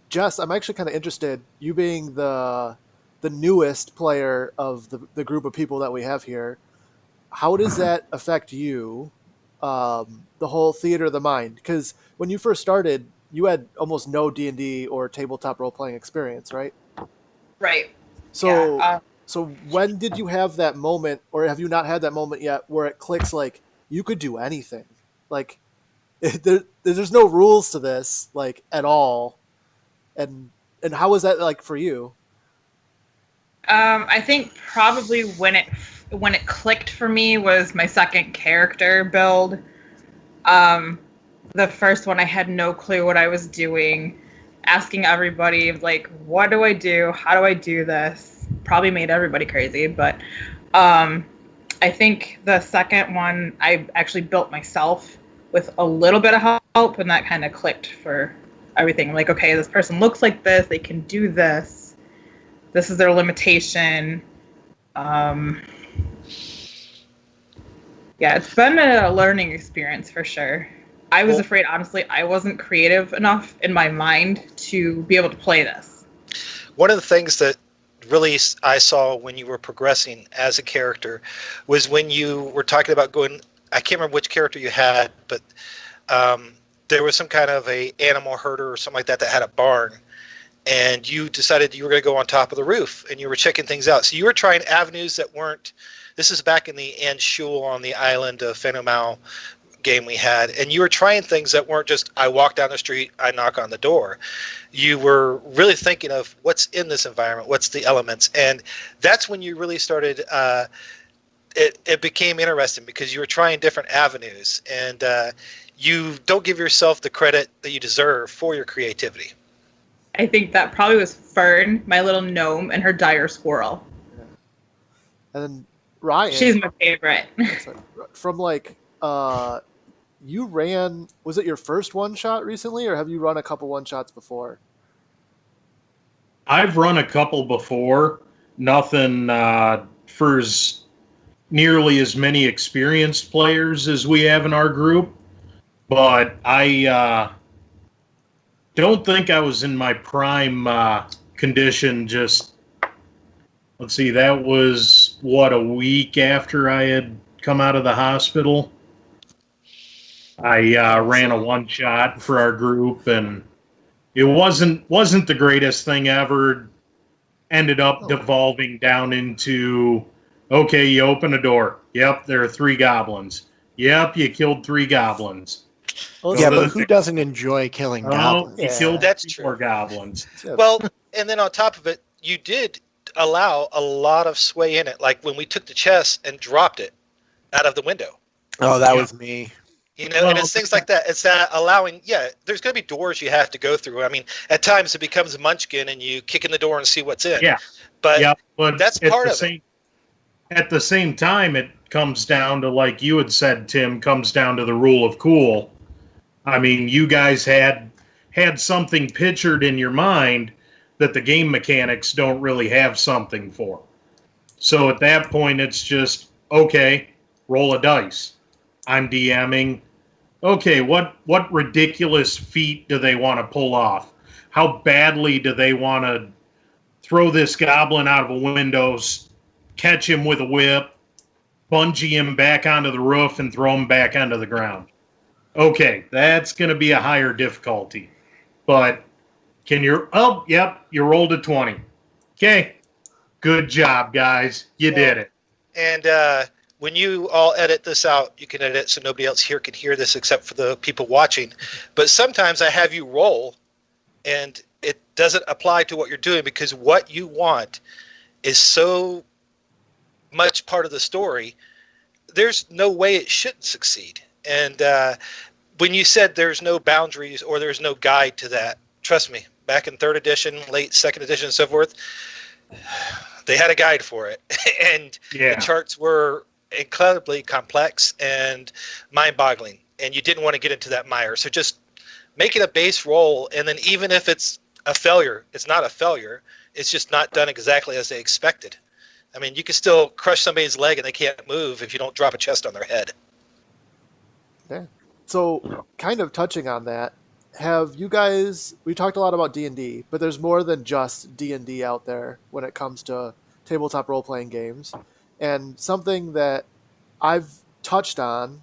Jess, I'm actually kind of interested. You being the newest player of the group of people that we have here, how does that affect you? The whole theater of the mind, because when you first started, you had almost no D&D or tabletop role playing experience, right? Right. Yeah. So so when did you have that moment, or have you not had that moment yet, where it clicks like you could do anything? Like there's no rules to this like at all, and how was that like for you? I think probably when it clicked for me was my second character build. Um, the first one I had no clue what I was doing, asking everybody like, "What do I do? How do I do this?" Probably made everybody crazy, but um, I think the second one I actually built myself with a little bit of help, and that kind of clicked for everything. Like, okay, this person looks like this, they can do this. This is their limitation. Um, yeah, it's been a learning experience for sure. I was Well, afraid, honestly, I wasn't creative enough in my mind to be able to play this. one of the things that really I saw when you were progressing as a character was when you were talking about going. I can't remember which character you had, but um, there was some kind of a animal herder or something like that that had a barn, and you decided you were going to go on top of the roof and you were checking things out. So you were trying avenues that weren't. This is back in the Anshul on the island of Phenomal game we had, and you were trying things that weren't just I walk down the street, I knock on the door. You were really thinking of what's in this environment, what's the elements, and that's when you really started. It became interesting because you were trying different avenues, and you don't give yourself the credit that you deserve for your creativity. I think that probably was Fern, my little gnome, and her dire squirrel. Yeah. And then She's Ryan, my favorite. sorry, from like you ran, was it your first one shot recently, or have you run a couple one shots before? I've run a couple before. Nothing for nearly as many experienced players as we have in our group, but I don't think I was in my prime condition. Just let's see, that was what, a week after I had come out of the hospital. I ran a one shot for our group, and it wasn't the greatest thing ever. Ended up Oh, devolving down into, okay, you open a door. Yep, there are three goblins. Yep, you killed three goblins. well, Go Yeah, to but the who next. doesn't enjoy killing Oh, goblins? you yeah. killed That's three true. more goblins. Yeah. Well, and then on top of it, you did allow a lot of sway in it. Like when we took the chest and dropped it out of the window. Oh, that Yeah. was me. And Well, it's things like that. It's that allowing, yeah, there's going to be doors you have to go through. I mean, at times it becomes Munchkin and you kick in the door and see what's in. yeah, But yeah. But that's part of it. at the same time, it comes down to, like you had said, Tim, comes down to the rule of cool. I mean, you guys had something pictured in your mind that the game mechanics don't really have something for. So at that point, it's just, okay, roll a dice. I'm DMing. Okay, what ridiculous feat do they want to pull off? How badly do they want to throw this goblin out of a window, catch him with a whip, bungee him back onto the roof, and throw him back onto the ground? Okay, that's going to be a higher difficulty. But can you? Oh, yep, you rolled a 20. Okay, good job, guys. You did it. And when you all edit this out, you can edit it so nobody else here can hear this except for the people watching. But sometimes I have you roll, and it doesn't apply to what you're doing because what you want is so much part of the story. There's no way it shouldn't succeed. And when you said there's no boundaries or there's no guide to that, trust me, back in third edition, late second edition, and so forth, they had a guide for it. And Yeah. the charts were incredibly complex and mind-boggling. And you didn't want to get into that mire. So just make it a base roll. And then even if it's a failure, it's not a failure. It's just not done exactly as they expected. I mean, you can still crush somebody's leg and they can't move if you don't drop a chest on their head. Yeah. So, kind of touching on that, have you guys? We talked a lot about D&D, but there's more than just D&D out there when it comes to tabletop role playing games. And something that I've touched on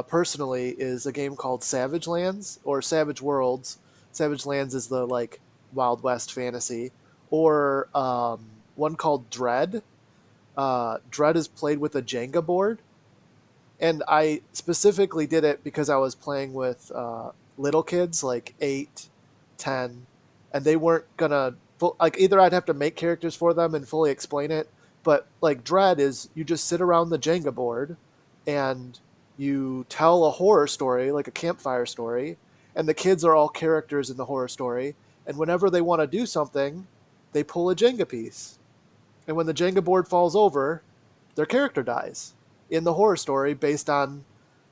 personally is a game called Savage Lands or Savage Worlds. Savage Lands is the like Wild West fantasy, or one called Dread. Dread is played with a Jenga board, and I specifically did it because I was playing with little kids, like 8, 10, and they weren't gonna like either I'd have to make characters for them and fully explain it, but like Dread is you just sit around the Jenga board and you tell a horror story, like a campfire story, and the kids are all characters in the horror story, and whenever they want to do something, they pull a Jenga piece, and when the Jenga board falls over, their character dies in the horror story based on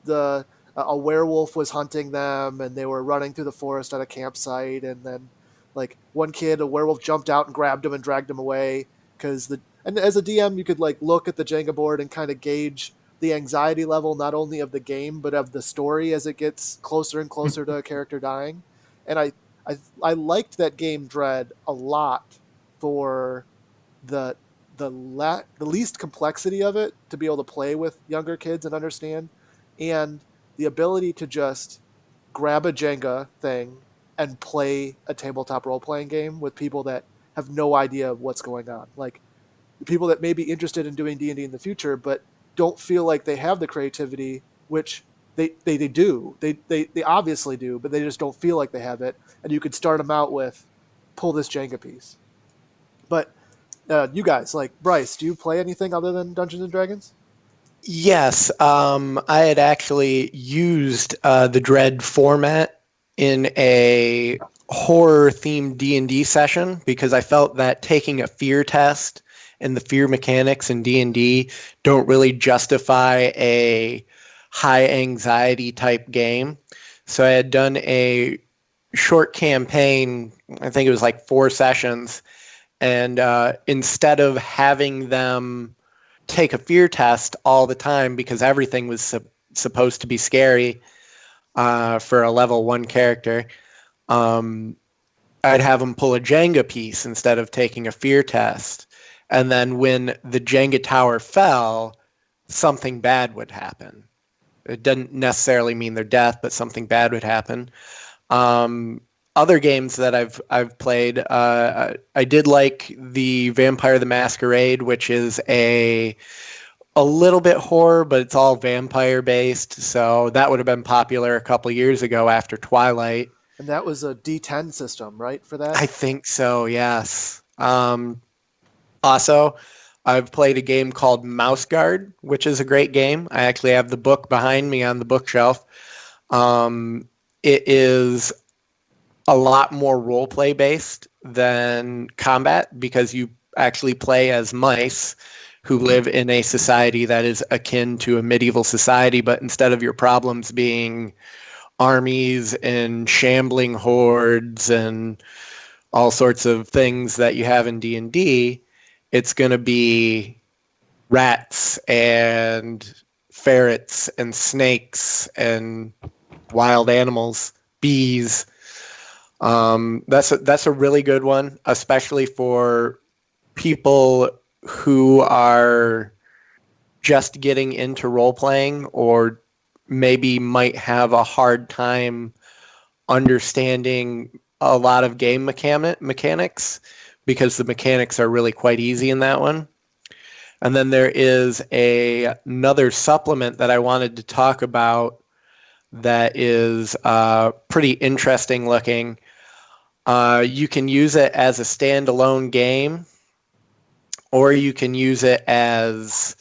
the a werewolf was hunting them and they were running through the forest at a campsite, and then like one kid, a werewolf jumped out and grabbed him and dragged him away because the and as a DM you could like look at the Jenga board and kind of gauge the anxiety level not only of the game but of the story as it gets closer and closer to a character dying. And I liked that game Dread a lot for the the least complexity of it to be able to play with younger kids and understand, and the ability to just grab a Jenga thing and play a tabletop role playing game with people that have no idea of what's going on. Like people that may be interested in doing D&D in the future but don't feel like they have the creativity, which they do. They obviously do, but they just don't feel like they have it. And you could start them out with pull this Jenga piece. But you guys, like Bryce, do you play anything other than Dungeons and Dragons? Yes, I had actually used the Dread format in a horror-themed D&D session because I felt that taking a fear test and the fear mechanics in D&D don't really justify a high anxiety type game. So I had done a short campaign, I think it was like 4 sessions, and instead of having them take a fear test all the time because everything was supposed to be scary for a level 1 character, um, I'd have them pull a Jenga piece instead of taking a fear test. And then when the Jenga tower fell, something bad would happen. It doesn't necessarily mean their death, but something bad would happen. Um, Other games that I've played, I did like the Vampire the Masquerade, which is a little bit horror, but it's all vampire based. So that would have been popular a couple years ago after Twilight. And that was a D10 system, right? For that. I think so, yes. Also, I've played a game called Mouse Guard, which is a great game. I actually have the book behind me on the bookshelf. It is a lot more role play based than combat because you actually play as mice who live in a society that is akin to a medieval society, but instead of your problems being armies and shambling hordes and all sorts of things that you have in D&D, it's going to be rats and ferrets and snakes and wild animals, bees. That's a really good one, especially for people who are just getting into role playing or maybe might have a hard time understanding a lot of game mechanics because the mechanics are really quite easy in that one. And then there is another supplement that I wanted to talk about that is pretty interesting looking. You can use it as a standalone game, or you can use it as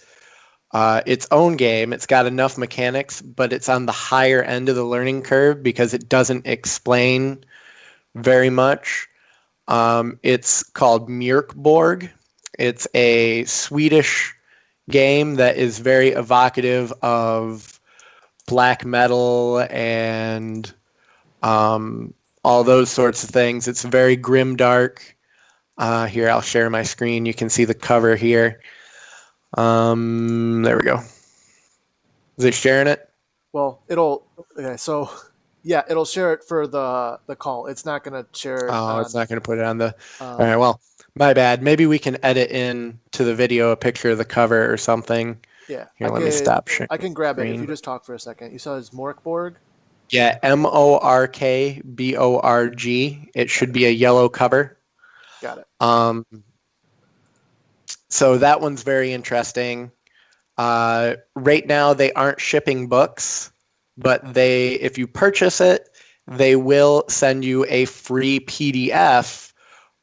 its own game. It's got enough mechanics, but it's on the higher end of the learning curve because it doesn't explain very much. It's called Mjörkborg. It's a Swedish game that is very evocative of black metal and all those sorts of things. It's very grim dark. Here, I'll share my screen. You can see the cover here. There we go. Is it sharing it? Well, it'll. Okay, so Yeah, it'll share it for the call. It's not going to share it Oh, on, it's not going to put it on the. uh, All right, well, my bad. Maybe we can edit in to the video a picture of the cover or something. yeah, Here, let me stop sharing I can grab it if you screen. just talk for a second. You saw his Morkborg? Yeah, Morkborg. It should be a yellow cover. Got it. So that one's very interesting. Right now, they aren't shipping books, but if you purchase it, they will send you a free PDF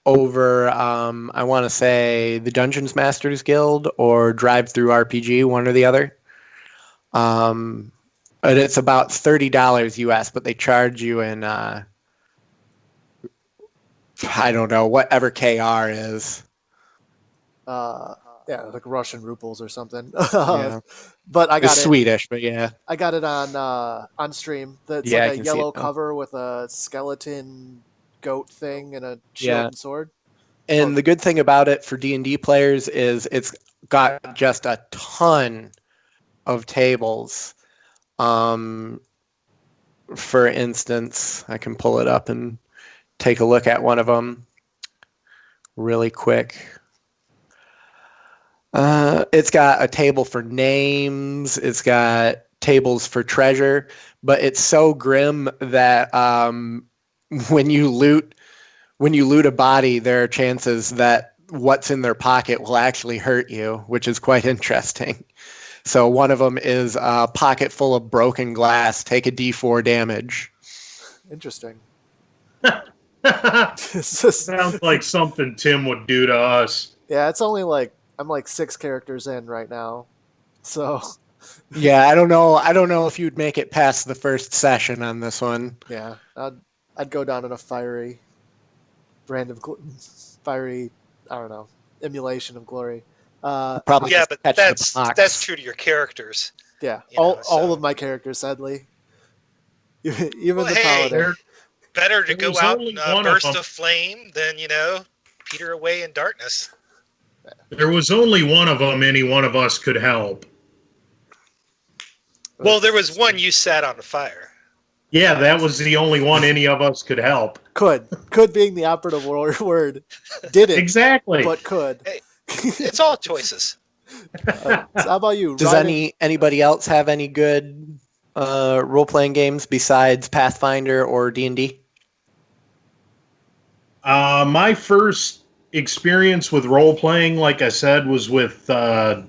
over, I want to say, the Dungeons Masters Guild or Drive Through RPG, one or the other. But it's about $30 US, but they charge you in, I don't know, whatever KR is. Yeah, like Russian rubles or something. Yeah. But I It's got it. Swedish, but yeah. I got it on stream. It's Yeah, I like a can see it yellow now. cover with a skeleton goat thing and a shield Yeah. and sword. And the good thing about it for D&D players is it's got just a ton of tables. For instance, I can pull it up and take a look at one of them really quick. It's got a table for names. It's got tables for treasure, but it's so grim that when you loot a body, there are chances that what's in their pocket will actually hurt you, which is quite interesting. So one of them is a pocket full of broken glass. Take a D4 damage. Interesting. It's just, Sounds like something Tim would do to us. yeah, it's only like I'm like 6 characters in right now, so Yeah, I don't know if you'd make it past the first session on this one. yeah, I'd go down in a fiery brand of fiery, I don't know, emulation of glory. Probably Yeah, just but catch the box. that's true to your characters. Yeah, You know, all so- of my characters, sadly, even Well, the hey, paladin. Better to There go was out only in one a of burst them. of flame than peter away in darkness. There was only one of them any one of us could help. Well, there was one you sat on the fire. Yeah, that was the only one any of us could help. Could being the operative word. Didn't, Exactly. but could. Hey, it's all choices. So how about you? Does Ryan? anybody else have any good role-playing games besides Pathfinder or D&D? My first experience with role playing, like I said, was with I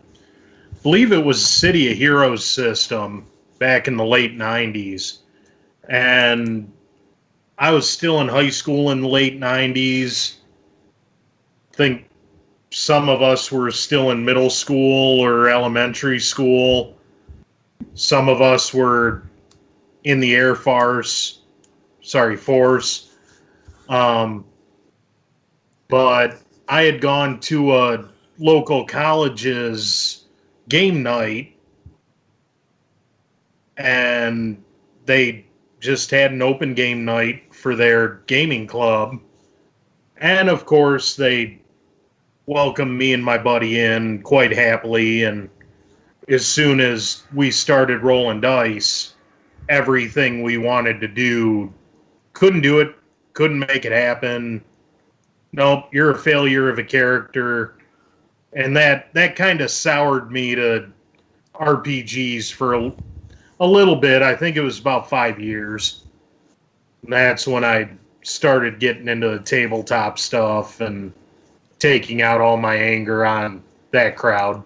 believe it was City of Heroes system back in the late '90s, and I was still in high school in the late '90s. I think some of us were still in middle school or elementary school. Some of us were in the Air Force. Force. But I had gone to a local college's game night, and they just had an open game night for their gaming club. And of course, they welcomed me and my buddy in quite happily. And as soon as we started rolling dice, everything we wanted to do, couldn't do it, couldn't make it happen. Nope, you're a failure of a character. And that kind of soured me to RPGs for a little bit. I think it was about 5 years. And that's when I started getting into the tabletop stuff and taking out all my anger on that crowd.